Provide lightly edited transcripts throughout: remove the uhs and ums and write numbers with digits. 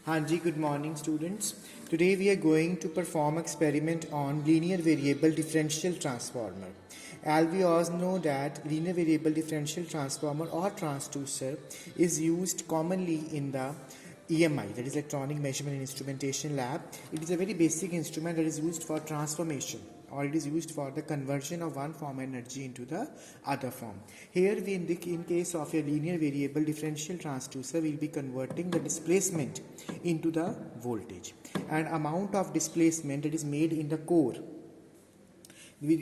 Hanji, good morning students. Today we are going to perform experiment on linear variable differential transformer. As we all know that linear variable differential transformer or transducer is used commonly in the EMI, that is electronic measurement and instrumentation lab. It is a very basic instrument that is used for transformation, or it is used for the conversion of one form of energy into the other form. Here we in case of a linear variable differential transducer, we will be converting the displacement into the voltage, and amount of displacement that is made in the core.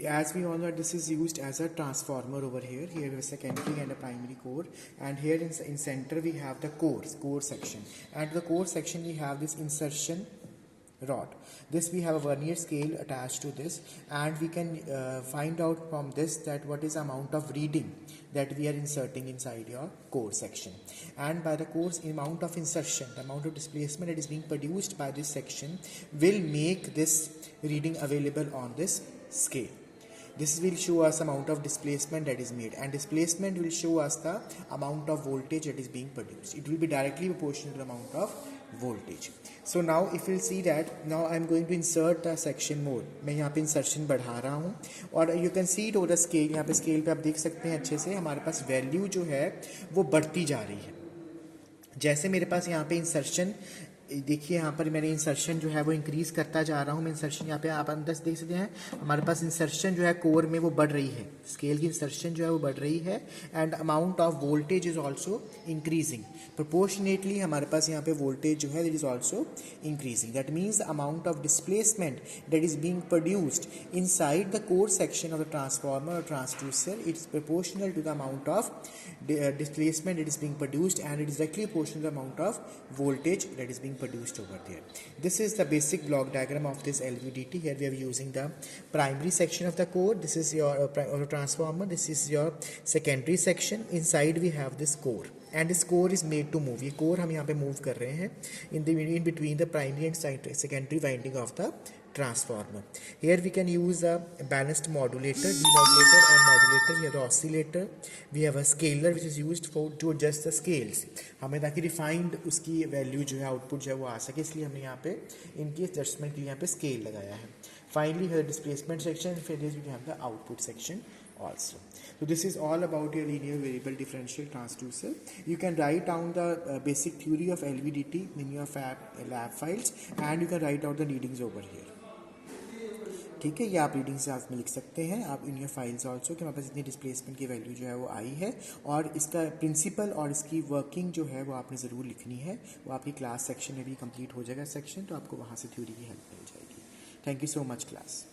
As we all know, this is used as a transformer over here. Here we have a secondary and a primary core, and here in center we have the core section, and the core section we have this insertion rod. This we have a vernier scale attached to this, and we can find out from this that what is the amount of reading that we are inserting inside your core section. And by the core's amount of insertion, the amount of displacement that is being produced by this section will make this reading available on this scale. This will show us amount of displacement that is made, and displacement will show us the amount of voltage that is being produced. It will be directly proportional to the amount of voltage. So now if you see that now I am going to insert the section more. मैं यहाँ पे insertion बढ़ा रहा हूँ, और you can see it over the scale. यहाँ पे scale पे आप देख सकते हैं अच्छे से हमारे पास value जो है वो बढ़ती जा रही है. जैसे मेरे पास यहाँ पे इंसर्शन, देखिए यहाँ पर मैंने इंसर्शन जो है वो इंक्रीज करता जा रहा हूँ. मैं इंसर्शन यहाँ पे आप अंदर देख सकते हैं हमारे पास इंसर्शन जो है कोर में वो बढ़ रही है. स्केल की इंसर्शन जो है वो बढ़ रही है, and amount of voltage is also increasing. Proportionately हमारे पास यहाँ पे वोल्टेज जो है that is also increasing. That means the amount of displacement that is being produced inside the core section of the transformer और transducer, it's proportional to the amount of displacement that is being produced, and it is directly proportional to the amount of voltage that is being produced over there. This is the basic block diagram of this LVDT. Here we are using the primary section of the core. This is your transformer. This is your secondary section. Inside we have this core, and this core is made to move. ये core हम यहाँ पे move कर रहे हैं in between the primary and secondary winding of the transformer. Here we can use a balanced modulator, demodulator and modulator. We have the oscillator. We have a scaler which is used to adjust the scales. हमें ताकि refined उसकी value जो है output जो है वो आ सके, इसलिए हमने यहाँ पे इनकी adjustment के लिए यहाँ पे scale लगाया है. Finally here displacement section, and finally we have the output section also. So this is all about your linear variable differential transducer. You can write down the basic theory of LVDT in your lab files, and you can write out the readings over here. ठीक है, ये आप reading से आप में लिख सकते हैं आप इन योर फाइल्स ऑल्सो कि हमारे पास इतनी डिस्प्लेसमेंट की वैल्यू जो है वो आई है, और इसका प्रिंसिपल और इसकी वर्किंग जो है वो आपने ज़रूर लिखनी है. वो आपकी क्लास सेक्शन में भी कंप्लीट हो जाएगा सेक्शन, तो आपको वहाँ से थ्योरी की हेल्प मिल जाएगी. Thank you so much class.